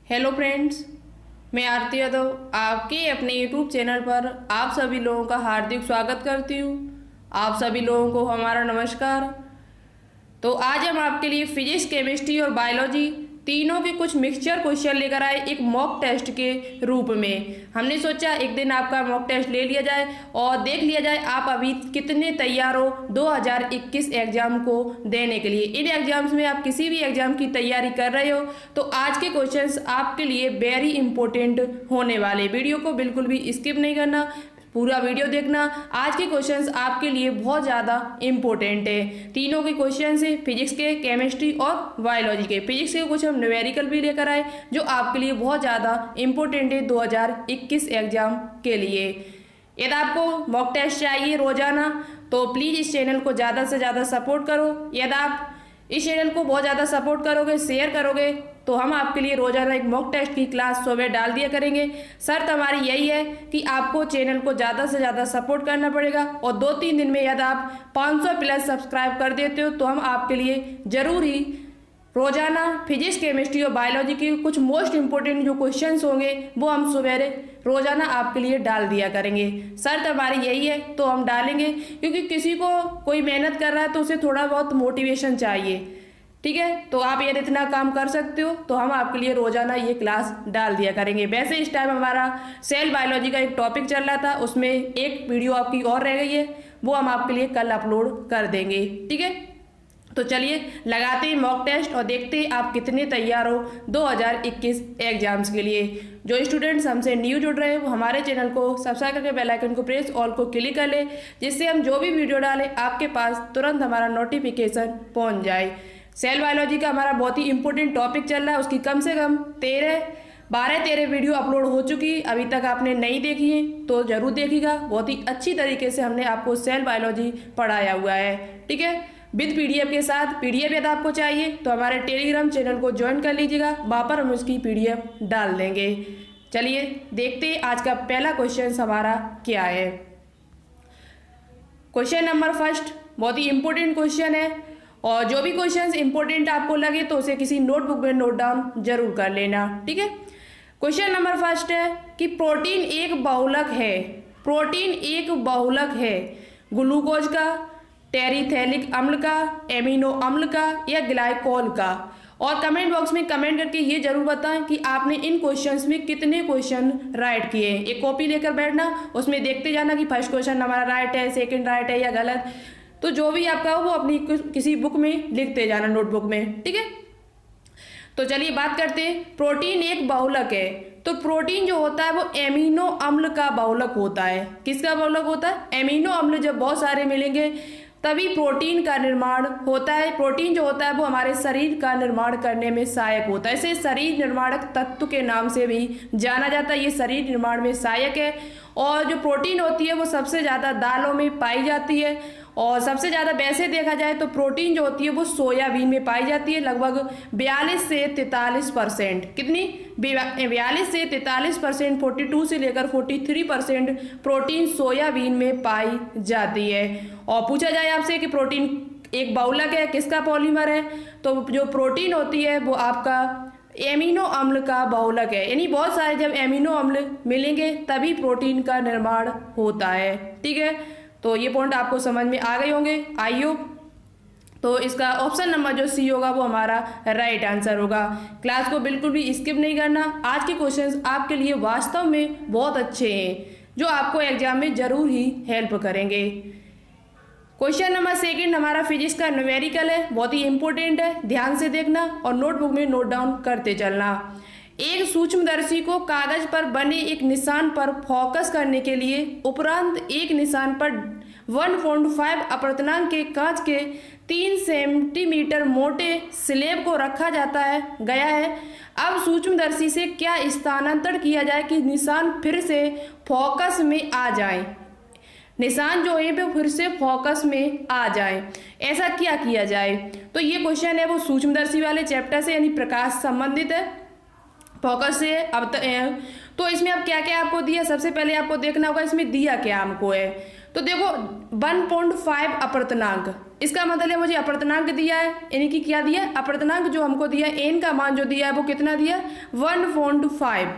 Hello friends, मैं आरती यादव आपके अपने यूट्यूब चैनल पर आप सभी लोगों का हार्दिक स्वागत करती हूँ। आप सभी लोगों को हमारा नमस्कार। तो आज हम आपके लिए फिजिक्स, केमिस्ट्री और बायोलॉजी तीनों के कुछ मिक्सचर क्वेश्चन लेकर आए एक मॉक टेस्ट के रूप में। हमने सोचा एक दिन आपका मॉक टेस्ट ले लिया जाए और देख लिया जाए आप अभी कितने तैयार हो 2021 एग्जाम को देने के लिए। इन एग्जाम्स में आप किसी भी एग्जाम की तैयारी कर रहे हो तो आज के क्वेश्चंस आपके लिए वेरी इंपॉर्टेंट होने वाले। वीडियो को बिल्कुल भी स्किप नहीं करना, पूरा वीडियो देखना। आज के क्वेश्चंस आपके लिए बहुत ज़्यादा इम्पोर्टेंट है। तीनों के क्वेश्चंस हैं फिजिक्स के, केमिस्ट्री और बायोलॉजी के। फिजिक्स के कुछ हम न्यूमेरिकल भी लेकर आए जो आपके लिए बहुत ज़्यादा इम्पोर्टेंट है 2021 एग्जाम के लिए। यदि आपको मॉक टेस्ट चाहिए रोजाना तो प्लीज़ इस चैनल को ज़्यादा से ज़्यादा सपोर्ट करो। यदि आप इस चैनल को बहुत ज़्यादा सपोर्ट करोगे, शेयर करोगे तो हम आपके लिए रोजाना एक मॉक टेस्ट की क्लास सुबह डाल दिया करेंगे। शर्त हमारी यही है कि आपको चैनल को ज़्यादा से ज़्यादा सपोर्ट करना पड़ेगा और 2-3 दिन में यदि आप 500 प्लस सब्सक्राइब कर देते हो तो हम आपके लिए ज़रूर ही रोजाना फिजिक्स, केमिस्ट्री और बायोलॉजी के कुछ मोस्ट इंपॉर्टेंट जो क्वेश्चंस होंगे वो हम सवेरे रोजाना आपके लिए डाल दिया करेंगे। शर्त हमारी यही है तो हम डालेंगे, क्योंकि किसी को कोई मेहनत कर रहा है तो उसे थोड़ा बहुत मोटिवेशन चाहिए। ठीक है, तो आप यदि इतना काम कर सकते हो तो हम आपके लिए रोजाना ये क्लास डाल दिया करेंगे। वैसे इस टाइम हमारा सेल बायोलॉजी का एक टॉपिक चल रहा था, उसमें एक वीडियो आपकी और रह गई है, वो हम आपके लिए कल अपलोड कर देंगे। ठीक है, तो चलिए लगाते हैं मॉक टेस्ट और देखते हैं आप कितने तैयार हो 2021 एग्जाम्स के लिए। जो स्टूडेंट्स हमसे न्यू जुड़ रहे हैं वो हमारे चैनल को सब्सक्राइब करके बेल आइकन को प्रेस ऑल को क्लिक कर ले, जिससे हम जो भी वीडियो डालें आपके पास तुरंत हमारा नोटिफिकेशन पहुंच जाए। सेल बायोलॉजी का हमारा बहुत ही इंपॉर्टेंट टॉपिक चल रहा है, उसकी कम से कम 12-13 वीडियो अपलोड हो चुकी है। अभी तक आपने नहीं देखी है तो जरूर देखिएगा। बहुत ही अच्छी तरीके से हमने आपको सेल बायोलॉजी पढ़ाया हुआ है। ठीक है, विद पीडीएफ के साथ। पीडीएफ यदि आपको चाहिए तो हमारे टेलीग्राम चैनल को ज्वाइन कर लीजिएगा, वहाँ पर हम उसकी पीडीएफ डाल देंगे। चलिए देखते हैं आज का पहला क्वेश्चन हमारा क्या है। क्वेश्चन नंबर फर्स्ट बहुत ही इंपॉर्टेंट क्वेश्चन है और जो भी क्वेश्चंस इंपॉर्टेंट आपको लगे तो उसे किसी नोटबुक में नोट डाउन जरूर कर लेना। ठीक है, क्वेश्चन नंबर फर्स्ट है कि प्रोटीन एक बहुलक है। प्रोटीन एक बहुलक है ग्लूकोज का, टेरिथैलिक अम्ल का, एमिनो अम्ल का या ग्लाइकोल का। और कमेंट बॉक्स में कमेंट करके ये जरूर बताएं कि आपने इन क्वेश्चंस में कितने क्वेश्चन राइट किए हैं। एक कॉपी लेकर बैठना, उसमें देखते जाना कि फर्स्ट क्वेश्चन हमारा राइट है, सेकंड राइट है या गलत। तो जो भी आपका हो वो अपनी किसी बुक में लिखते जाना, नोटबुक में। ठीक है, तो चलिए बात करते हैं। प्रोटीन एक बहुलक है तो प्रोटीन जो होता है वो एमिनो अम्ल का बहुलक होता है। किसका बहुलक होता है? एमिनो अम्ल जब बहुत सारे मिलेंगे तभी प्रोटीन का निर्माण होता है। प्रोटीन जो होता है वो हमारे शरीर का निर्माण करने में सहायक होता है। इसे शरीर निर्माणक तत्व के नाम से भी जाना जाता है। ये शरीर निर्माण में सहायक है और जो प्रोटीन होती है वो सबसे ज़्यादा दालों में पाई जाती है और सबसे ज़्यादा वैसे देखा जाए तो प्रोटीन जो होती है वो सोयाबीन में पाई जाती है। लगभग 42 से 43%। कितनी? 42 से 43%, 42 से लेकर 43% प्रोटीन सोयाबीन में पाई जाती है। और पूछा जाए आपसे कि प्रोटीन एक बहुलक है, किसका पॉलीमर है, तो जो प्रोटीन होती है वो आपका एमिनो अम्ल का बहुलक है। यानी बहुत सारे जब एमिनो अम्ल मिलेंगे तभी प्रोटीन का निर्माण होता है। ठीक है, तो ये पॉइंट आपको समझ में आ गए होंगे आई होप। तो इसका ऑप्शन नंबर जो सी होगा वो हमारा राइट आंसर होगा। क्लास को बिल्कुल भी स्किप नहीं करना। आज के क्वेश्चंस आपके लिए वास्तव में बहुत अच्छे हैं जो आपको एग्जाम में जरूर ही हेल्प करेंगे। क्वेश्चन नंबर सेकंड हमारा फिजिक्स का न्यूमेरिकल है, बहुत ही इंपॉर्टेंट है, ध्यान से देखना और नोटबुक में नोट डाउन करते चलना। एक सूक्ष्मदर्शी को कागज पर बने एक निशान पर फोकस करने के लिए उपरांत एक निशान पर 1.5 अपवर्तनांक के कांच के 3 सेंटीमीटर मोटे स्लेब को रखा गया है। अब सूक्ष्मदर्शी से क्या स्थानांतरण किया जाए कि निशान फिर से फोकस में आ जाए। निशान जो है वो फिर से फोकस में आ जाए, ऐसा क्या किया जाए। तो ये क्वेश्चन है वो सूक्ष्मदर्शी वाले चैप्टर से यानी प्रकाश संबंधित है, फोकस से। अब तो इसमें अब क्या क्या आपको दिया, सबसे पहले आपको देखना होगा इसमें दिया क्या हमको है। तो देखो 1.5 अपवर्तनांक, इसका मतलब मुझे अपर्तनांक दिया है, यानी कि क्या दिया है, अपर्तनांक जो हमको दिया है, एन का मान जो दिया है वो कितना दिया है 1.5,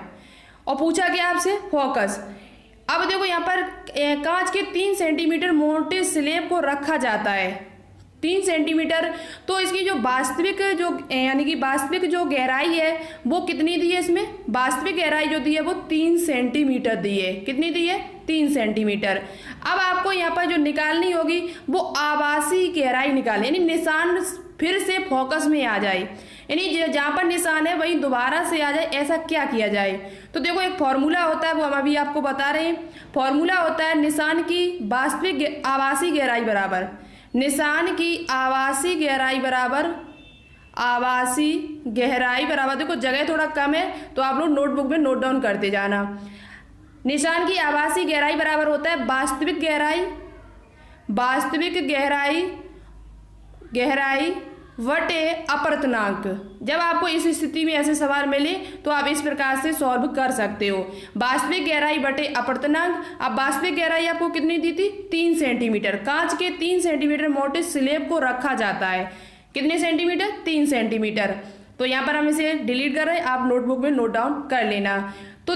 और पूछा क्या आपसे फोकस। अब देखो यहाँ पर कांच के 3 सेंटीमीटर मोटे स्लेब को रखा जाता है, 3 सेंटीमीटर, तो इसकी जो वास्तविक जो यानी कि वास्तविक जो गहराई है वो कितनी दी है, इसमें वास्तविक गहराई जो दी है वो 3 सेंटीमीटर दी है, कितनी दी है 3 सेंटीमीटर। अब आपको यहाँ पर जो निकालनी होगी वो आभासी गहराई निकालनी, यानी निशान फिर से फोकस में आ जाए, यानी जहाँ पर निशान है वहीं दोबारा से आ जाए, ऐसा क्या किया जाए। तो देखो एक फॉर्मूला होता है, वो हम अभी आपको बता रहे हैं। फॉर्मूला होता है निशान की वास्तविक आभासी गहराई बराबर, निशान की आभासी गहराई बराबर, आभासी गहराई बराबर, देखो जगह थोड़ा कम है तो आप लोग नोटबुक में नोट डाउन करते जाना। निशान की आभासी गहराई बराबर होता है वास्तविक गहराई, वास्तविक गहराई, गहराई वटे अपर्तनांक। जब आपको इस स्थिति में ऐसे सवाल मिले तो आप इस प्रकार से सॉल्व कर सकते हो, वास्तविक गहराई बटे अपर्तनांक। अब वास्तविक गहराई आपको कितनी दी थी 3 सेंटीमीटर, कांच के 3 सेंटीमीटर मोटे स्लेब को रखा जाता है, कितने सेंटीमीटर 3 सेंटीमीटर। तो यहाँ पर हम इसे डिलीट कर रहे हैं, आप नोटबुक में नोट डाउन कर लेना। तो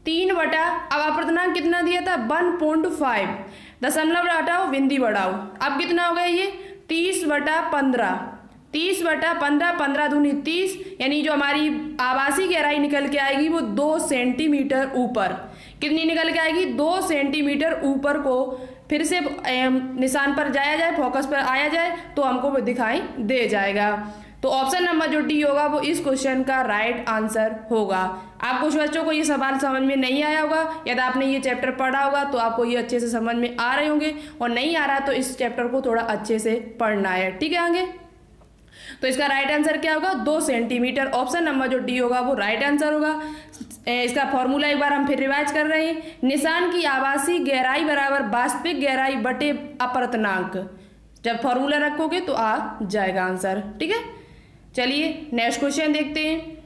3 बटा, अब अपर्तनांक कितना दिया था 1.5, दशमलव हटाओ बिंदी बढ़ाओ, अब कितना हो गया ये 30/15, 30/15, 15 दूनी 30, यानी जो हमारी आभासी गहराई निकल के आएगी वो 2 सेंटीमीटर ऊपर, कितनी निकल के आएगी 2 सेंटीमीटर ऊपर को फिर से निशान पर जाया जाए, फोकस पर आया जाए तो हमको वो दिखाई दे जाएगा। तो ऑप्शन नंबर जो डी होगा वो इस क्वेश्चन का राइट आंसर होगा। आप कुछ बच्चों को ये सवाल समझ में नहीं आया होगा, यदि आपने ये चैप्टर पढ़ा होगा तो आपको ये अच्छे से समझ में आ रहे होंगे, और नहीं आ रहा तो इस चैप्टर को थोड़ा अच्छे से पढ़ना है, ठीक है। आगे तो इसका राइट आंसर क्या होगा 2 सेंटीमीटर, ऑप्शन नंबर जो डी होगा वो राइट आंसर होगा। इसका फॉर्मूला एक बार हम फिर रिवाइज कर रहे हैं, निशान की आभासी गहराई बराबर वास्तविक गहराई बटे अपर्तनांक। जब फॉर्मूला रखोगे तो आ जाएगा आंसर, ठीक है। चलिए नेक्स्ट क्वेश्चन देखते हैं।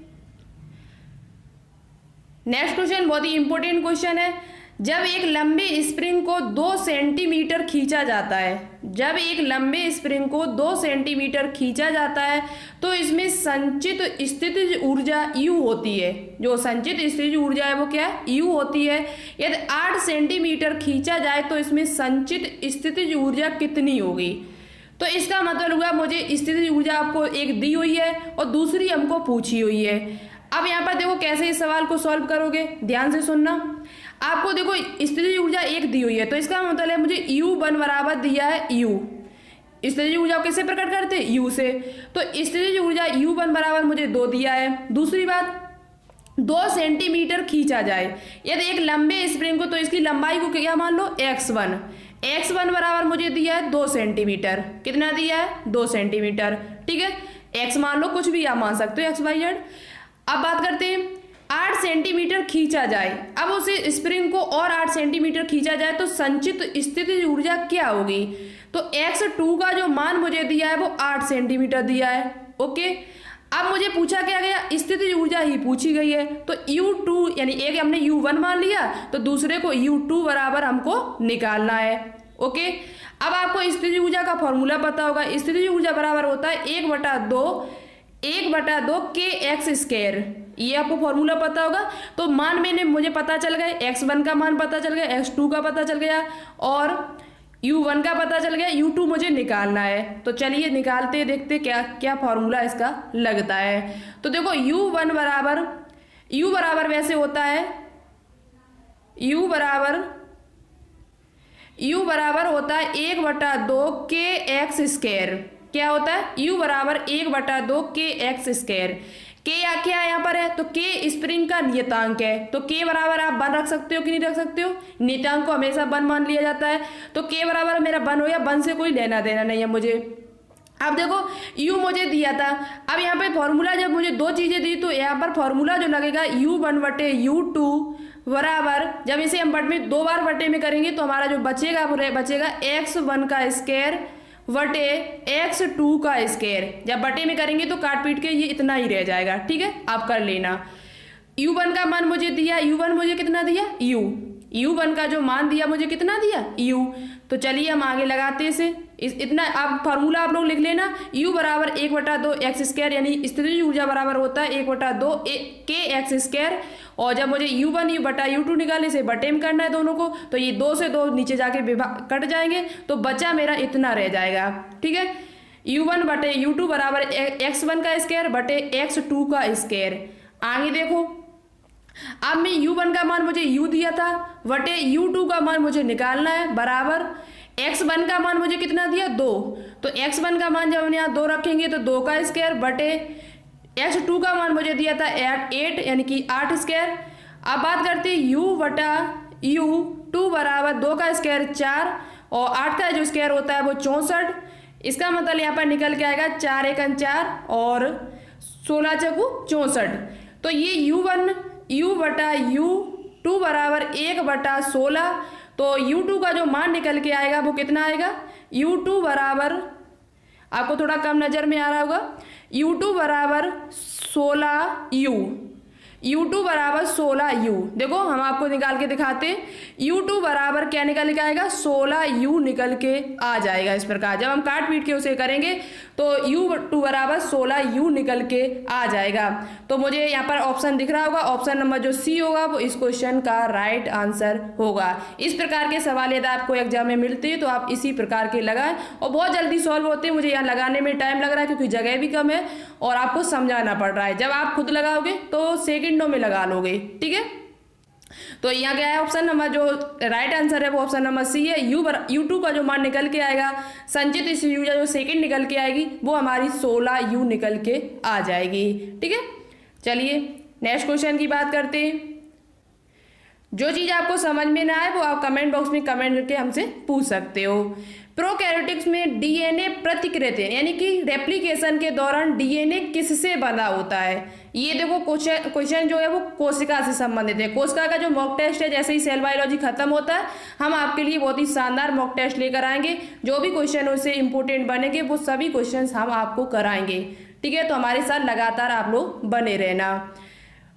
नेक्स्ट क्वेश्चन बहुत ही इंपॉर्टेंट क्वेश्चन है। जब एक लंबे स्प्रिंग को 2 सेंटीमीटर खींचा जाता है, जब एक लंबे स्प्रिंग को 2 सेंटीमीटर खींचा जाता है तो इसमें संचित स्थितिज ऊर्जा U होती है। जो संचित स्थितिज ऊर्जा है वो क्या है U होती है। यदि 8 सेंटीमीटर खींचा जाए तो इसमें संचित स्थितिज ऊर्जा कितनी होगी। तो इसका मतलब हुआ मुझे स्थितिज ऊर्जा आपको एक दी हुई है और दूसरी हमको पूछी हुई है। अब यहाँ पर देखो कैसे इस सवाल को सॉल्व करोगे, ध्यान से सुनना। आपको देखो स्थितिज ऊर्जा एक दी हुई है तो इसका मतलब है मुझे U1 बराबर दिया है U। स्थितिज ऊर्जा कैसे प्रकट करते हैं U से, तो स्थितिज ऊर्जा U1 बराबर मुझे 2 दिया है। दूसरी बात 2 सेंटीमीटर खींचा जाए, यदि एक लंबे स्प्रिंग को तो इसकी लंबाई को क्या मान लो x1, x1 बराबर मुझे दिया है 2 सेंटीमीटर, कितना दिया है 2 सेंटीमीटर, ठीक है। x मान लो, कुछ भी आप मान सकते हो x y z। अब बात करते हैं 8 सेंटीमीटर खींचा जाए, अब उसे स्प्रिंग को और 8 सेंटीमीटर खींचा जाए तो संचित स्थितिज ऊर्जा क्या होगी। तो x2 का जो मान मुझे दिया है वो 8 सेंटीमीटर दिया है, ओके। अब मुझे पूछा क्या गया, स्थितिज ऊर्जा ही पूछी गई है, तो U2 यानी एक हमने U1 मान लिया तो दूसरे को U2 बराबर हमको निकालना है, ओके। अब आपको स्थितिज ऊर्जा का फॉर्मूला पता होगा, स्थितिज ऊर्जा बराबर होता है 1/2 kx², ये आपको फॉर्मूला पता होगा। तो मान मुझे पता चल गया, x1 का मान पता चल गया, x2 का पता चल गया और U1 का पता चल गया, U2 मुझे निकालना है। तो चलिए निकालते देखते क्या क्या फॉर्मूला इसका लगता है। तो देखो U बराबर वैसे होता है, U बराबर होता है 1/2 kx²। क्या होता है U बराबर 1/2 kx²। K क्या यहाँ पर है, तो K स्प्रिंग का नियतांक है, तो K बराबर आप 1 रख सकते हो कि नहीं रख सकते हो, नियतांक को हमेशा 1 मान लिया जाता है। तो K बराबर मेरा 1 हो गया, 1 से कोई लेना देना नहीं है मुझे। अब देखो U मुझे दिया था, अब यहाँ पे फॉर्मूला जब मुझे 2 चीजें दी तो यहाँ पर फॉर्मूला जो लगेगा U1 बटे U2 बराबर, जब इसे हम बटे में 2 बार बटे में करेंगे तो हमारा जो बचेगा वो बचेगा x1 का स्क्वायर बटे x2 का स्क्वायर। जब बटे में करेंगे तो काट पीट के ये इतना ही रह जाएगा, ठीक है, आप कर लेना। U1 का मान मुझे दिया, U1 मुझे कितना दिया U, u1 का जो मान दिया मुझे कितना दिया u। तो चलिए हम आगे लगाते हैं इसे। इतना आप फार्मूला आप लोग लिख लेना, u बराबर 1/2 एक्स स्क्वायर, यानी स्थितिज ऊर्जा बराबर होता है 1/2 के एक्स स्क्वायर। और जब मुझे u1 बटा u2 निकालने से बटे में करना है दोनों को, तो ये 2 से 2 नीचे जाके कट जाएंगे, तो बचा मेरा इतना रह जाएगा। ठीक है, u1 बटे u2 बराबर x1 का स्क्वायर बटे x2 का स्क्वायर। आगे देखो, अब मैं u1 का मान मुझे u दिया था बटे u2 का मान मुझे निकालना है, बराबर x1 का मान मुझे कितना दिया 2। तो x1 का मान जब हम यहाँ 2 रखेंगे तो 2 का स्क्वायर बटे x2 का मान मुझे दिया था 8 यानी कि 8 स्क्वायर। अब बात करते हैं u बटा u2 बराबर 2 का स्क्वायर 4 और 8 का जो स्क्वायर होता है वो 64। इसका मतलब यहाँ पर निकल के आएगा 4 एकम 4 और 16 चौकू 64। तो ये u बटा u2 बराबर 1/16। तो u2 का जो मान निकल के आएगा वो कितना आएगा, u2 बराबर, आपको थोड़ा कम नज़र में आ रहा होगा, u2 बराबर 16u, u2 बराबर 16u। देखो हम आपको निकाल के दिखाते हैं, u2 बराबर क्या निकल के आएगा 16u निकल के आ जाएगा। इस प्रकार जब हम काट पीट के उसे करेंगे तो u2 बराबर 16u निकल के आ जाएगा। तो मुझे यहाँ पर ऑप्शन दिख रहा होगा, ऑप्शन नंबर जो सी होगा वो इस क्वेश्चन का राइट आंसर होगा। इस प्रकार के सवाल यदि आपको एग्जाम में मिलते हैं तो आप इसी प्रकार के लगाएं और बहुत जल्दी सॉल्व होते हैं। मुझे यहाँ लगाने में टाइम लग रहा है क्योंकि जगह भी कम है और आपको समझाना पड़ रहा है। जब आप खुद लगाओगे तो सेकंडों में लगा लोगे। ठीक है, तो यहाँ क्या है, ऑप्शन नंबर जो राइट आंसर है वो ऑप्शन नंबर सी है। u2 का जो मान निकल के आएगा, संचित स्थितिज ऊर्जा जो सेकंड निकल के आएगी वो हमारी 16u निकल के आ जाएगी। ठीक है, चलिए नेक्स्ट क्वेश्चन की बात करते हैं। जो चीज़ आपको समझ में ना आए वो आप कमेंट बॉक्स में कमेंट करके हमसे पूछ सकते हो। प्रोकैरियोटिक्स में डीएनए प्रतिकृति यानी कि रेप्लिकेशन के दौरान डीएनए किससे बंधा होता है। ये देखो क्वेश्चन जो है वो कोशिका से संबंधित है। कोशिका का जो मॉक टेस्ट है, जैसे ही सेल बायोलॉजी खत्म होता है हम आपके लिए बहुत ही शानदार मॉक टेस्ट लेकर आएंगे। जो भी क्वेश्चन उससे इंपॉर्टेंट बनेंगे वो सभी क्वेश्चन हम आपको कराएंगे। ठीक है, तो हमारे साथ लगातार आप लोग बने रहना।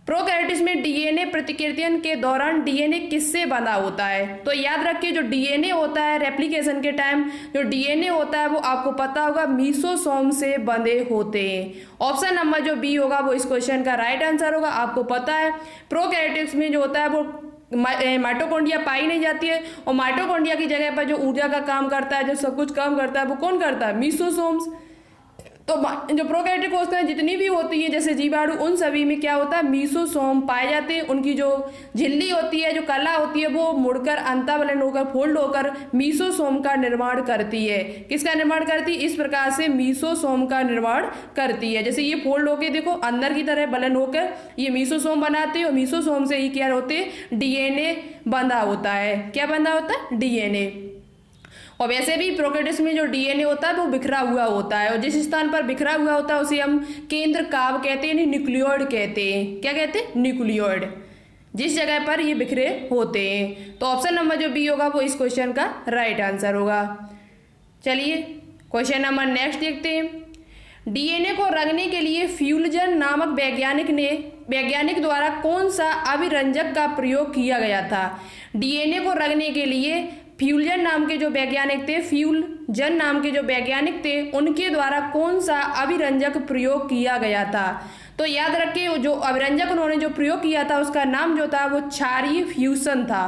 प्रोकैरियोटिक्स में डीएनए प्रतिकृतियन के दौरान डीएनए किससे बंधा होता है। तो याद रखिए जो डीएनए होता है रेप्लिकेशन के टाइम जो डीएनए होता है वो आपको पता होगा मीसोसोम से बंधे होते हैं। ऑप्शन नंबर जो बी होगा वो इस क्वेश्चन का राइट आंसर होगा। आपको पता है प्रोकैरियोटिक्स में जो होता है वो माइटोकॉन्ड्रिया पाई नहीं जाती है और माइटोकॉन्ड्रिया की जगह पर जो ऊर्जा का काम करता है, जो सब कुछ काम करता है वो कौन करता है, मीसोसोम्स। तो जो प्रोकैरियोटिक कोशिकाएं जितनी भी होती हैं जैसे जीवाणु, उन सभी में क्या होता है मीसोसोम पाए जाते हैं। उनकी जो झिल्ली होती है, जो कला होती है वो मुड़कर अंतःवलन होकर फोल्ड होकर मीसोसोम का निर्माण करती है। किसका निर्माण करती है, इस प्रकार से मीसोसोम का निर्माण करती है। जैसे ये फोल्ड होकर देखो अंदर की तरह बलन होकर ये मीसोसोम बनाते हैं और मीसोसोम से ही क्या होते हैं डीएनए बंधा होता है। क्या बंधा होता है, डीएनए। और वैसे भी प्रोकैरियोटिक्स में जो डीएनए होता है वो बिखरा हुआ होता है और जिस स्थान पर बिखरा हुआ होता है उसे हम केंद्र काव कहते हैं, न्यूक्लियोइड कहते हैं। क्या कहते हैं, न्यूक्लियोइड, जिस जगह पर ये बिखरे होते हैं। तो ऑप्शन नंबर जो बी होगा वो इस क्वेश्चन का राइट आंसर होगा। चलिए क्वेश्चन नंबर नेक्स्ट देखते हैं। डीएनए को रंगने के लिए फ्यूल्जन नामक वैज्ञानिक द्वारा कौन सा अभिरंजक का प्रयोग किया गया था। डीएनए को रंगने के लिए फ्यूल्जन नाम के जो वैज्ञानिक थे उनके द्वारा कौन सा अभिरंजक प्रयोग किया गया था। तो याद रखिए जो अभिरंजक उन्होंने जो प्रयोग किया था उसका नाम जो था वो क्षारीय फ्यूजन था।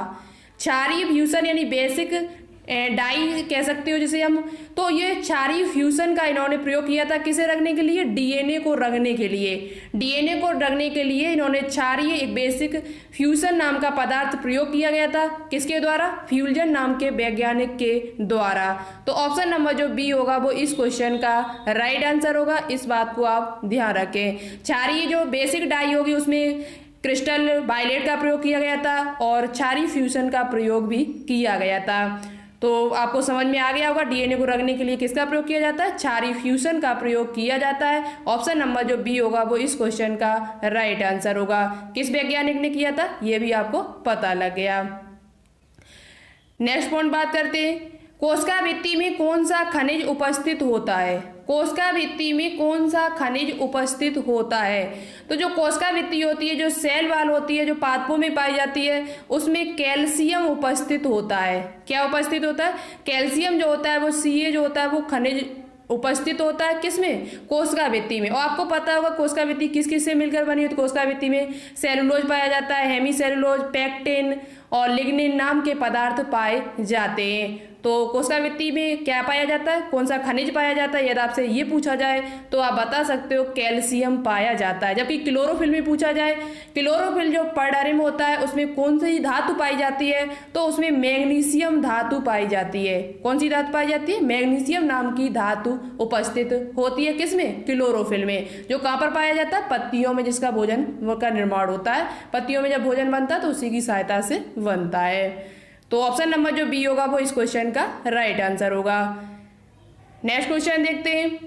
क्षारीय फ्यूजन यानी बेसिक डाई कह सकते हो जिसे हम। तो ये क्षारीय फ्यूजन का इन्होंने प्रयोग किया था किसे रंगने के लिए, डीएनए को रंगने के लिए। डीएनए को रंगने के लिए इन्होंने क्षारीय एक बेसिक फ्यूजन नाम का पदार्थ प्रयोग किया गया था। किसके द्वारा, फ्यूल्जन नाम के वैज्ञानिक के द्वारा। तो ऑप्शन नंबर जो बी होगा वो इस क्वेश्चन का राइट आंसर होगा। इस बात को आप ध्यान रखें। क्षारीय जो बेसिक डाई होगी उसमें क्रिस्टल वायलेट का प्रयोग किया गया था और क्षारीय फ्यूजन का प्रयोग भी किया गया था। तो आपको समझ में आ गया होगा डीएनए को रंगने के लिए किसका प्रयोग किया जाता है, क्षारीय फ्यूजन का प्रयोग किया जाता है। ऑप्शन नंबर जो बी होगा वो इस क्वेश्चन का राइट आंसर होगा। किस वैज्ञानिक ने किया था ये भी आपको पता लग गया। नेक्स्ट पॉइंट बात करते हैं। कोशिका भित्ति में कौन सा खनिज उपस्थित होता है? कोशिका भित्ति में कौन सा खनिज उपस्थित होता है? तो जो कोशिका भित्ति होती है, जो सेल वॉल होती है, जो पादपों में पाई जाती है, उसमें कैल्शियम उपस्थित होता है। क्या उपस्थित होता है? कैल्शियम जो होता है वो Ca जो होता है वो खनिज उपस्थित होता है किसमें? कोशिका भित्ति में। और आपको पता होगा कोशिका भित्ति किस किस से मिलकर बनी होती है? कोशिका भित्ति में सेलुलोज पाया जाता है, हेमीसेलुलोज, पेक्टिन और लिग्निन नाम के पदार्थ पाए जाते हैं। तो कोशिका भित्ति में क्या पाया जाता है? कौन सा खनिज पाया जाता है? यदि आपसे ये पूछा जाए तो आप बता सकते हो कैल्शियम पाया जाता है। जबकि क्लोरोफिल में पूछा जाए, क्लोरोफिल जो पर्डारिम होता है उसमें कौन सी धातु पाई जाती है? तो उसमें मैग्नीशियम धातु पाई जाती है। कौन सी धातु पाई जाती है? मैग्नीशियम नाम की धातु उपस्थित होती है किसमें? क्लोरोफिल में। जो कहाँ पर पाया जाता है? पत्तियों में, जिसका भोजन का निर्माण होता है। पत्तियों में जब भोजन बनता है तो उसी की सहायता से बनता है। तो ऑप्शन नंबर जो बी होगा वो इस क्वेश्चन का राइट आंसर होगा। नेक्स्ट क्वेश्चन देखते हैं।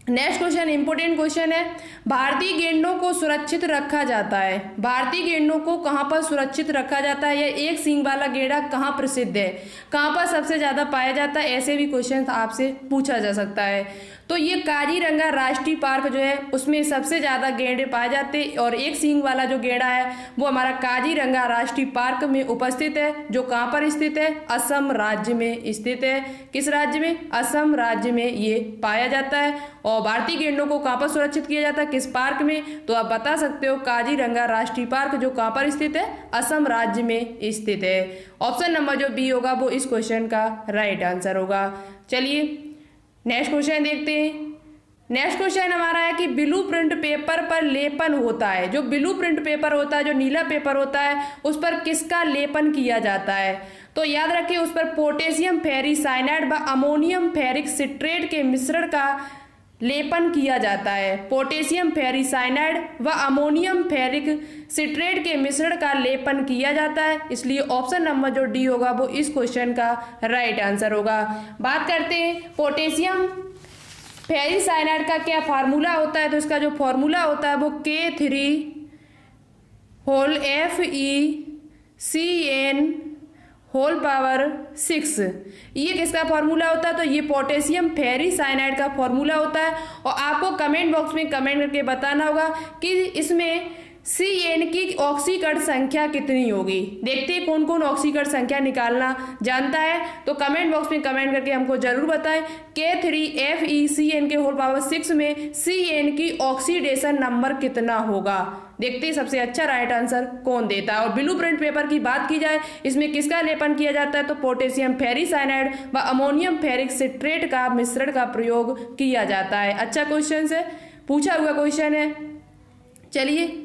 नेक्स्ट क्वेश्चन इंपोर्टेंट क्वेश्चन है। भारतीय गेंडों को सुरक्षित रखा जाता है। भारतीय गेंडों को कहाँ पर सुरक्षित रखा जाता है? या एक सींग वाला गेंडा कहाँ प्रसिद्ध है? कहाँ पर सबसे ज्यादा पाया जाता है? ऐसे भी क्वेश्चन आपसे पूछा जा सकता है। तो ये काजीरंगा राष्ट्रीय पार्क जो है उसमें सबसे ज्यादा गेंडे पाए जाते हैं और एक सींग वाला जो गेंडा है वो हमारा काजीरंगा राष्ट्रीय पार्क में उपस्थित है, जो कहाँ पर स्थित है? असम राज्य में स्थित है। किस राज्य में? असम राज्य में ये पाया जाता है। और भारतीय गेंडों को कहाँ पर सुरक्षित किया जाता है? किस पार्क में? तो आप बता सकते हो काजीरंगा राष्ट्रीय पार्क, जो कहाँ पर स्थित है? असम राज्य में स्थित है। ऑप्शन नंबर जो बी होगा वो इस क्वेश्चन का राइट आंसर होगा। चलिए नेक्स्ट क्वेश्चन देखते हैं। नेक्स्ट क्वेश्चन हमारा है कि ब्लूप्रिंट पेपर पर लेपन होता है। जो ब्लूप्रिंट पेपर होता है, जो नीला पेपर होता है, उस पर किसका लेपन किया जाता है? तो याद रखिए उस पर पोटेशियम फेरिसाइनाइड व अमोनियम फेरिक सिट्रेट के मिश्रण का लेपन किया जाता है। पोटेशियम फेरिसाइनाइड व अमोनियम फेरिक सिट्रेट के मिश्रण का लेपन किया जाता है, इसलिए ऑप्शन नंबर जो डी होगा वो इस क्वेश्चन का राइट आंसर होगा। बात करते हैं पोटेशियम फेरिसाइनाइड का क्या फार्मूला होता है। तो इसका जो फार्मूला होता है वो K3HCN6। ये किसका फार्मूला होता है? तो ये पोटेशियम फेरिसाइनाइड का फार्मूला होता है। और आपको कमेंट बॉक्स में कमेंट करके बताना होगा कि इसमें Cn की ऑक्सीकरण संख्या कितनी होगी। देखते हैं कौन कौन ऑक्सीकरण संख्या निकालना जानता है, तो कमेंट बॉक्स में कमेंट करके हमको जरूर बताएं। K3FeCN6 में Cn की ऑक्सीडेशन नंबर कितना होगा। देखते हैं सबसे अच्छा राइट आंसर कौन देता है। और ब्लूप्रिंट पेपर की बात की जाए, इसमें किसका लेपन किया जाता है? तो पोटेशियम फेरिसाइनाइड व अमोनियम फेरिक सिट्रेट का मिश्रण का प्रयोग किया जाता है। अच्छा क्वेश्चन है, पूछा हुआ क्वेश्चन है। चलिए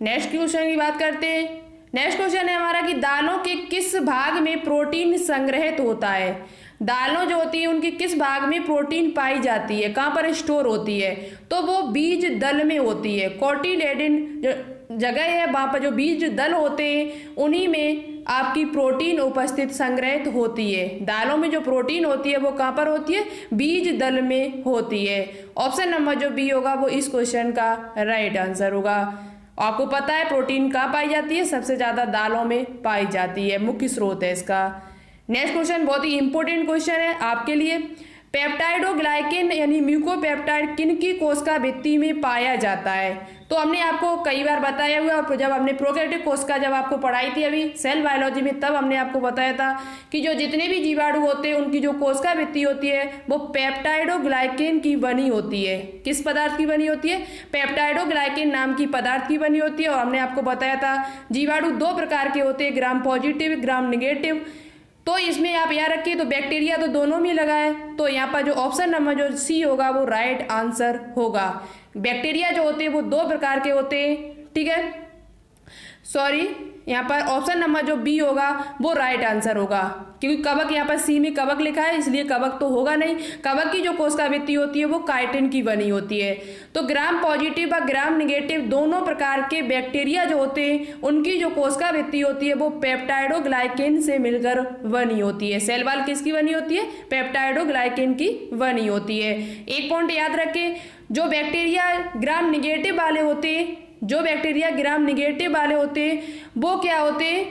नेक्स्ट क्वेश्चन की बात करते हैं। नेक्स्ट क्वेश्चन है हमारा कि दालों के किस भाग में प्रोटीन संग्रहित होता है। दालों जो होती है उनके किस भाग में प्रोटीन पाई जाती है, कहाँ पर स्टोर होती है? तो वो बीज दल में होती है। कोटिलेडन जो जगह है वहाँ पर जो बीज दल होते हैं उन्हीं में आपकी प्रोटीन उपस्थित संग्रहित होती है। दालों में जो प्रोटीन होती है वो कहाँ पर होती है? बीज दल में होती है। ऑप्शन नंबर जो बी होगा वो इस क्वेश्चन का राइट आंसर होगा। आपको पता है प्रोटीन कहाँ पाई जाती है? सबसे ज्यादा दालों में पाई जाती है, मुख्य स्रोत है इसका। नेक्स्ट क्वेश्चन बहुत ही इंपॉर्टेंट क्वेश्चन है आपके लिए। पेप्टाइडोग्लाइकेन यानी म्यूकोपेप्टाइड किनकी कोशिका भित्ति में पाया जाता है? तो हमने आपको कई बार बताया हुआ, और जब हमने प्रोकैरियोटिक कोशिका जब आपको पढ़ाई थी अभी सेल बायोलॉजी में, तब हमने आपको बताया था कि जो जितने भी जीवाणु होते हैं उनकी जो कोशिका भित्ति होती है वो पेप्टाइडोग्लाइकेन की बनी होती है। किस पदार्थ की बनी होती है? पेप्टाइडोग्लाइकेन नाम की पदार्थ की बनी होती है। और हमने आपको बताया था जीवाणु दो प्रकार के होते हैं, ग्राम पॉजिटिव ग्राम निगेटिव। तो इसमें आप याद रखिए, तो बैक्टीरिया तो दोनों में लगा है, तो यहाँ पर जो ऑप्शन नंबर जो सी होगा वो राइट आंसर होगा। बैक्टीरिया जो होते हैं वो दो प्रकार के होते हैं, ठीक है, सॉरी यहाँ पर ऑप्शन नंबर जो बी होगा वो राइट आंसर होगा, क्योंकि कवक यहाँ पर सी में कवक लिखा है इसलिए कवक तो होगा नहीं। कवक की जो कोशिका भित्ति होती है वो काइटिन की बनी होती है। तो ग्राम पॉजिटिव व ग्राम निगेटिव दोनों प्रकार के बैक्टीरिया जो होते हैं उनकी जो कोशिका भित्ति होती है वो पेप्टाइडोग्लाइकेन से मिलकर बनी होती है। सेल वॉल किसकी बनी होती है? पेप्टाइडोग्लाइकेन की बनी होती है। एक पॉइंट याद रखें, जो बैक्टीरिया ग्राम निगेटिव वाले होते हैं, जो बैक्टीरिया ग्राम निगेटिव वाले होते हैं वो क्या होते हैं?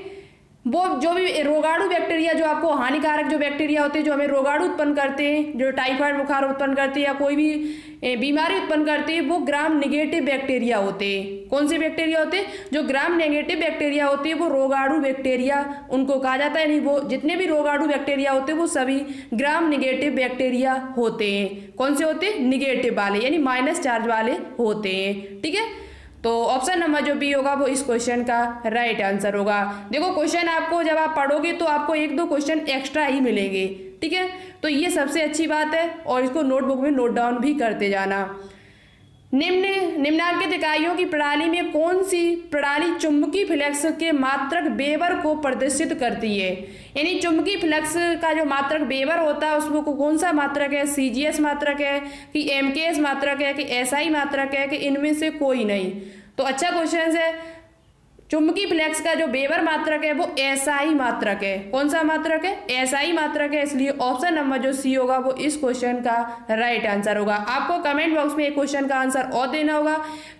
वो जो भी रोगाणु बैक्टीरिया, जो आपको हानिकारक जो बैक्टीरिया होते हैं, जो हमें रोगाणु उत्पन्न करते हैं, जो टाइफाइड बुखार उत्पन्न करते हैं या कोई भी बीमारी उत्पन्न करते हैं, वो ग्राम नेगेटिव बैक्टीरिया होते हैं। कौन से बैक्टीरिया होते हैं? जो ग्राम नेगेटिव बैक्टीरिया होते हैं वो रोगाणु बैक्टीरिया उनको कहा जाता है। नहीं, वो जितने भी रोगाणु बैक्टीरिया होते हैं वो सभी ग्राम नेगेटिव बैक्टीरिया होते हैं। कौन से होते हैं? निगेटिव वाले, यानी माइनस चार्ज वाले होते हैं। ठीक है, तो ऑप्शन नंबर जो बी होगा वो इस क्वेश्चन का राइट आंसर होगा। देखो क्वेश्चन आपको जब आप पढ़ोगे तो आपको 1-2 क्वेश्चन एक्स्ट्रा ही मिलेंगे। ठीक है, तो ये सबसे अच्छी बात है और इसको नोटबुक में नोट डाउन भी करते जाना। निम्नलिखित इकाइयों की प्रणाली में कौन सी प्रणाली चुंबकीय फ्लक्स के मात्रक वेबर को प्रदर्शित करती है? यानी चुंबकीय फ्लक्स का जो मात्रक वेबर होता है उसमें कौन सा मात्रक है? सीजीएस मात्रक है कि एमकेएस मात्रक है कि एसआई मात्रक है कि इनमें से कोई नहीं? तो अच्छा क्वेश्चन है। चुंबकीय फ्लक्स का जो वेबर मात्रक है वो एसआई मात्रक है। कौन सा मात्रक है? एसआई मात्रक है। इसलिए ऑप्शन नंबर जो सी होगा वो इस क्वेश्चन का राइट आंसर होगा। आपको कमेंट बॉक्स में एक क्वेश्चन का आंसर और देना होगा।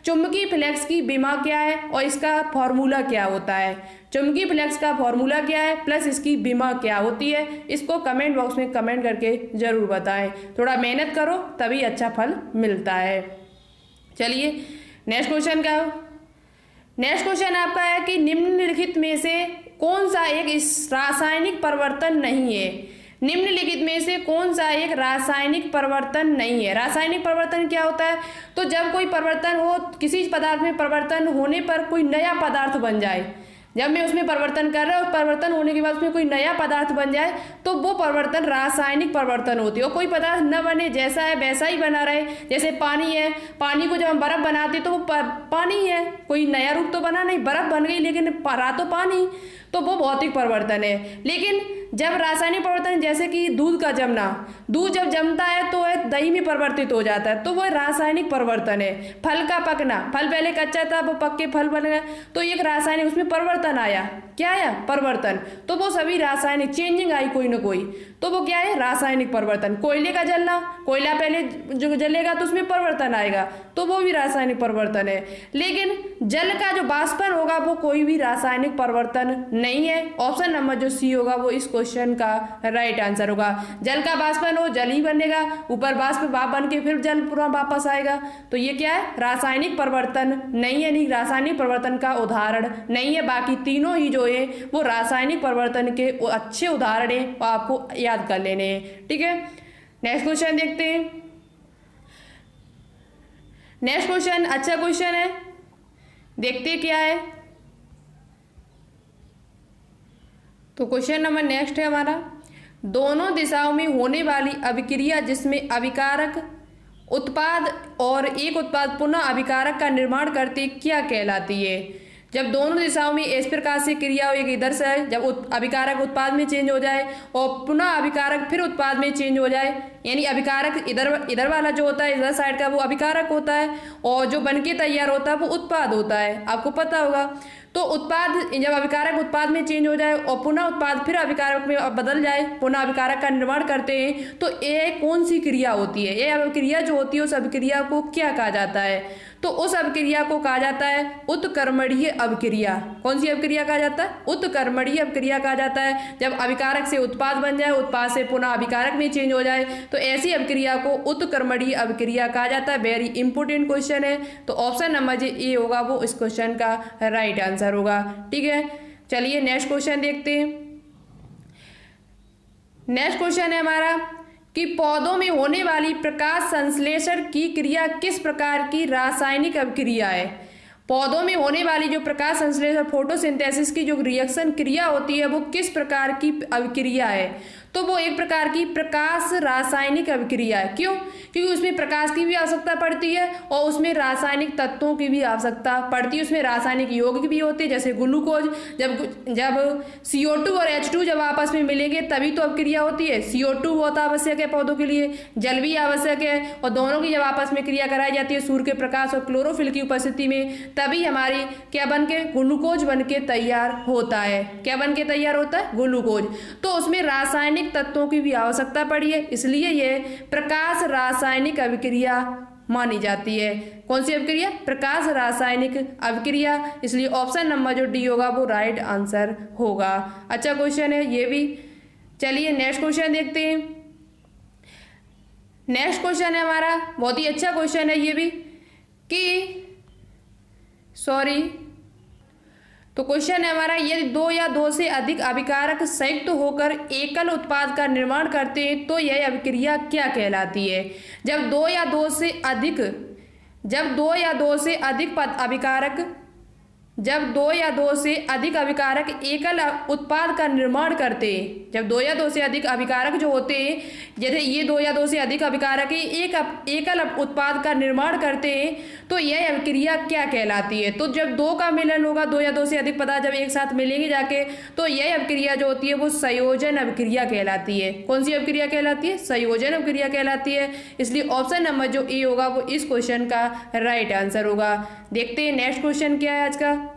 चुंबकीय फ्लक्स की विमा क्या है और इसका फॉर्मूला क्या होता है? चुंबकीय फ्लक्स का फॉर्मूला क्या है प्लस इसकी विमा क्या होती है? इसको कमेंट बॉक्स में कमेंट करके जरूर बताएं। थोड़ा मेहनत करो तभी अच्छा फल मिलता है। चलिए नेक्स्ट क्वेश्चन का, नेक्स्ट क्वेश्चन आपका है कि निम्नलिखित में से कौन सा एक रासायनिक परिवर्तन नहीं है? निम्नलिखित में से कौन सा एक रासायनिक परिवर्तन नहीं है? रासायनिक परिवर्तन क्या होता है? तो जब कोई परिवर्तन हो, किसी पदार्थ में परिवर्तन होने पर कोई नया पदार्थ बन जाए, जब मैं उसमें परिवर्तन कर रहा हूँ, परिवर्तन होने के बाद उसमें कोई नया पदार्थ बन जाए तो वो परिवर्तन रासायनिक परिवर्तन होती है। और कोई पदार्थ न बने, जैसा है वैसा ही बना रहे। जैसे पानी है, पानी को जब हम बर्फ बनाते तो वो पानी है, कोई नया रूप तो बना नहीं, बर्फ बन गई लेकिन रहा तो पानी, तो वो भौतिक परिवर्तन है। लेकिन जब रासायनिक परिवर्तन, जैसे कि दूध का जमना, दूध जब जमता है तो दही में परिवर्तित हो जाता है, तो वो रासायनिक परिवर्तन है। फल का पकना, फल पहले कच्चा था वो पक के फल बन गया, तो एक रासायनिक उसमें परिवर्तन आया। क्या आया? परिवर्तन। तो वो सभी रासायनिक चेंजिंग आई कोई ना कोई, तो वो क्या है? रासायनिक परिवर्तन। कोयले का जलना, कोयला पहले जो जलेगा तो उसमें परिवर्तन आएगा, तो वो भी रासायनिक परिवर्तन है। लेकिन जल का जो वाष्पन होगा वो कोई भी रासायनिक परिवर्तन नहीं है। ऑप्शन नंबर जो सी होगा वो इस क्वेश्चन का राइट आंसर होगा। जल का वाष्पन हो, जल ही बनेगा, ऊपर वाष्प भाप बन के फिर जल पूरा वापस आएगा, तो ये क्या है? रासायनिक परिवर्तन नहीं है। नहीं, रासायनिक परिवर्तन का उदाहरण नहीं है। बाकी तीनों ही जो है वो रासायनिक परिवर्तन के अच्छे उदाहरण है, आपको याद कर लेने हैं। ठीक है, नेक्स्ट क्वेश्चन देखते हैं। नेक्स्ट क्वेश्चन अच्छा क्वेश्चन है, देखते क्या है। तो क्वेश्चन नंबर नेक्स्ट है हमारा, दोनों दिशाओं में होने वाली अभिक्रिया जिसमें अभिकारक उत्पाद और एक उत्पाद पुनः अभिकारक का निर्माण करती क्या कहलाती है? जब दोनों दिशाओं में इस प्रकार से क्रिया हो, एक इधर से है, जब अभिकारक उत्पाद में चेंज हो जाए और पुनः अभिकारक फिर उत्पाद में चेंज हो जाए, यानी अभिकारक इधर वाला जो होता है, इधर साइड का, वो अभिकारक होता है और जो बनके तैयार होता है वो उत्पाद होता है। आपको पता होगा। तो उत्पाद, जब अभिकारक उत्पाद में चेंज हो जाए और पुनः उत्पाद फिर अभिकारक में बदल जाए, पुनः अभिकारक का निर्माण करते हैं, तो ये कौन सी क्रिया होती है? ये अभिक्रिया जो होती है उस अभिक्रिया को क्या कहा जाता है? तो उस अभिक्रिया को कहा जाता है उत्कर्मणीय अभिक्रिया। कौन सी अभिक्रिया कहा जाता है? उत्कर्मणीय अभिक्रिया कहा जाता है। जब अभिकारक से उत्पाद बन जाए, उत्पाद से पुनः अभिकारक में चेंज हो जाए, तो ऐसी अभिक्रिया को उत्कर्मणीय अभिक्रिया कहा जाता है। वेरी इंपॉर्टेंट क्वेश्चन है, तो ऑप्शन नंबर जो ए होगा वो इस क्वेश्चन का राइट आंसर होगा। ठीक है, चलिए नेक्स्ट क्वेश्चन देखते हैं। नेक्स्ट क्वेश्चन है हमारा कि पौधों में होने वाली प्रकाश संश्लेषण की क्रिया किस प्रकार की रासायनिक अभिक्रिया है? पौधों में होने वाली जो प्रकाश संश्लेषण फोटोसिंथेसिस की जो रिएक्शन क्रिया होती है वो किस प्रकार की अभिक्रिया है? तो वो एक प्रकार की प्रकाश रासायनिक अभिक्रिया है। क्यों? क्योंकि उसमें प्रकाश की भी आवश्यकता पड़ती है और उसमें रासायनिक तत्वों की भी आवश्यकता पड़ती है। उसमें रासायनिक यौगिक भी होते हैं, जैसे ग्लूकोज। जब CO2 और H2 जब आपस में मिलेंगे तभी तो अभिक्रिया होती है। CO2 बहुत आवश्यक है पौधों के लिए, जल भी आवश्यक है, और दोनों की जब आपस में क्रिया कराई जाती है सूर्य के प्रकाश और क्लोरोफिल की उपस्थिति में, तभी हमारी क्या बन के? ग्लूकोज बन के तैयार होता है। क्या बन के तैयार होता है? ग्लूकोज। तो उसमें रासायनिक तत्वों की भी आवश्यकता पड़ी है, इसलिए ये प्रकाश रासायनिक अभिक्रिया मानी जाती है। कौन सी अभिक्रिया? प्रकाश रासायनिक अभिक्रिया। इसलिए ऑप्शन नंबर जो डी होगा वो राइट आंसर होगा। अच्छा क्वेश्चन है ये भी। चलिए नेक्स्ट क्वेश्चन देखते हैं। नेक्स्ट क्वेश्चन है हमारा, बहुत ही अच्छा क्वेश्चन है ये भी कि तो क्वेश्चन है हमारा, यदि दो या दो से अधिक अभिकारक संयुक्त होकर एकल उत्पाद का निर्माण करते हैं तो यह अभिक्रिया क्या कहलाती है? जब दो या दो से अधिक अभिकारक एकल उत्पाद का निर्माण करते हैं, जब दो या दो से अधिक अभिकारक जो होते हैं, जैसे ये दो या दो से अधिक अभिकारक एक एकल उत्पाद का निर्माण करते हैं तो यह अभिक्रिया क्या कहलाती है? तो जब दो का मिलन होगा, दो या दो से अधिक पदार्थ जब एक साथ मिलेंगे जाके, तो यह अभिक्रिया जो होती है वो संयोजन अभिक्रिया कहलाती है। कौन सी अभिक्रिया कहलाती है? संयोजन अभिक्रिया कहलाती है। इसलिए ऑप्शन नंबर जो ए होगा वो इस क्वेश्चन का राइट आंसर होगा। देखते हैं नेक्स्ट क्वेश्चन क्या है आज का।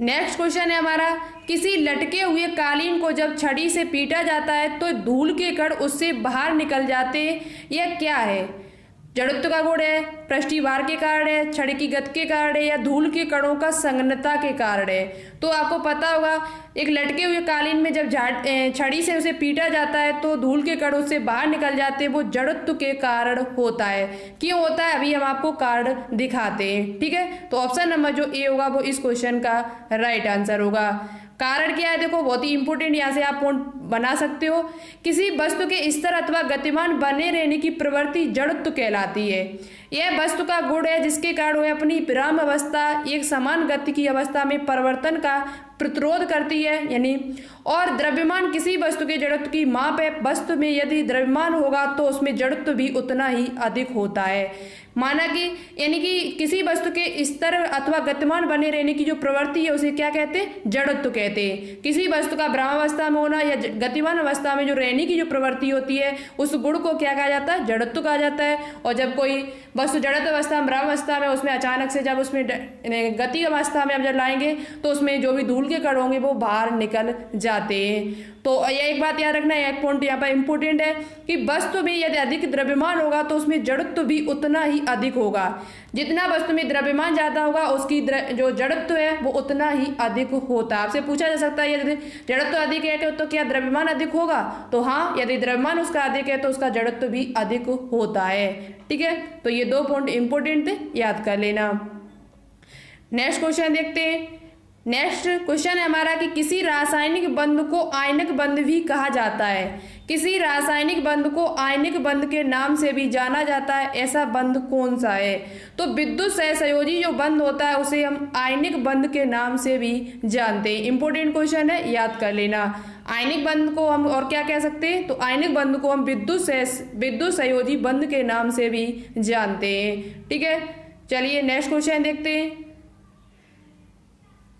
नेक्स्ट क्वेश्चन है हमारा, किसी लटके हुए कालीन को जब छड़ी से पीटा जाता है तो धूल के कण उससे बाहर निकल जाते हैं, यह क्या है? जड़त्व का गुण है, पृष्ठीय भार के कारण है, छड़ी की गति के कारण है, या धूल के कणों का संघनता के कारण है? तो आपको पता होगा एक लटके हुए कालीन में जब छड़ी से उसे पीटा जाता है तो धूल के कण उससे बाहर निकल जाते हैं, वो जड़त्व के कारण होता है। क्यों होता है अभी हम आपको कारण दिखाते हैं, ठीक है। तो ऑप्शन नंबर जो ए होगा वो इस क्वेश्चन का राइट आंसर होगा। कारण क्या है देखो, बहुत ही इंपॉर्टेंट, यहाँ से आप पॉइंट बना सकते हो। किसी वस्तु के स्थिर अथवा गतिमान बने रहने की प्रवृत्ति जड़त्व कहलाती है। यह वस्तु का गुण है जिसके कारण वह अपनी विराम अवस्था एक समान गति की अवस्था में परिवर्तन का प्रतिरोध करती है, यानी और द्रव्यमान किसी वस्तु के जड़त्व की माप है। वस्तु में यदि द्रव्यमान होगा तो उसमें जड़त्व भी उतना ही अधिक होता है। माना कि यानी कि किसी वस्तु के स्तर अथवा गतिमान बने रहने की जो प्रवृत्ति है उसे क्या कहते हैं? जड़त्व कहते हैं। किसी वस्तु का विरामावस्था में होना या गतिमान अवस्था में जो रहने की जो प्रवृत्ति होती है उस गुण को क्या कहा जाता है? जड़त्व कहा जाता है। और जब कोई वस्तु जड़त्व अवस्था में, विरामावस्था में, उसमें अचानक से जब उसमें गति अवस्था में जब लाएंगे तो उसमें जो भी धूल के कण होंगे वो बाहर निकल जाते हैं। तो यह एक बात याद रखना है, एक पॉइंट यहाँ पर इंपॉर्टेंट है कि वस्तु में यदि अधिक द्रव्यमान होगा तो उसमें जड़त्व भी उतना ही अधिक होगा। जितना वस्तु में द्रव्यमान ज्यादा होगा उसकी जो जड़त्व है वो उतना ही अधिक होता है। आपसे पूछा जा सकता है यदि जड़त्व अधिक है तो क्या द्रव्यमान अधिक होगा? तो हाँ, यदि द्रव्यमान उसका अधिक है तो उसका जड़त्व भी अधिक होता है, ठीक है। तो ये दो पॉइंट इंपॉर्टेंट थे, याद कर लेना। नेक्स्ट क्वेश्चन देखते हैं। नेक्स्ट क्वेश्चन है हमारा कि किसी रासायनिक बंध को आयनिक बंध भी कहा जाता है। किसी रासायनिक बंध को आयनिक बंध के नाम से भी जाना जाता है, ऐसा बंध कौन सा है? तो विद्युत सहसंयोजी जो बंध होता है उसे हम आयनिक बंध के नाम से भी जानते हैं। इंपॉर्टेंट क्वेश्चन है, याद कर लेना। आयनिक बंध को हम और क्या कह सकते हैं? तो आयनिक बंध को हम विद्युत सहसंयोजी बंध के नाम से भी जानते हैं, ठीक है। चलिए नेक्स्ट क्वेश्चन देखते हैं।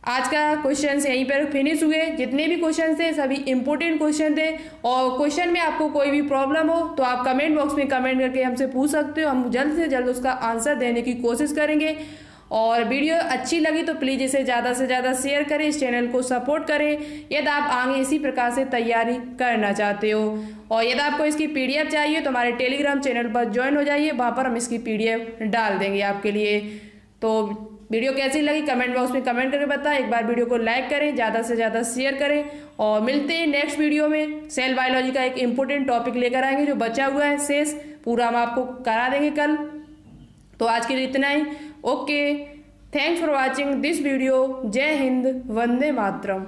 आज का क्वेश्चन यहीं पर फिनिश हुए। जितने भी क्वेश्चन थे सभी इंपॉर्टेंट क्वेश्चन थे, और क्वेश्चन में आपको कोई भी प्रॉब्लम हो तो आप कमेंट बॉक्स में कमेंट करके हमसे पूछ सकते हो। हम जल्द से जल्द उसका आंसर देने की कोशिश करेंगे। और वीडियो अच्छी लगी तो प्लीज़ इसे ज़्यादा से ज़्यादा शेयर करें, इस चैनल को सपोर्ट करें यदि आप आगे इसी प्रकार से तैयारी करना चाहते हो। और यदि आपको इसकी PDF चाहिए तो हमारे टेलीग्राम चैनल पर ज्वाइन हो जाइए, वहाँ पर हम इसकी PDF डाल देंगे आपके लिए। तो वीडियो कैसी लगी कमेंट बॉक्स में कमेंट करके बताएं। एक बार वीडियो को लाइक करें, ज़्यादा से ज़्यादा शेयर करें, और मिलते हैं नेक्स्ट वीडियो में। सेल बायोलॉजी का एक इम्पोर्टेंट टॉपिक लेकर आएंगे, जो बचा हुआ है शेष पूरा हम आपको करा देंगे कल। तो आज के लिए इतना ही। Okay, thanks for watching this video. जय हिंद, वंदे मातरम।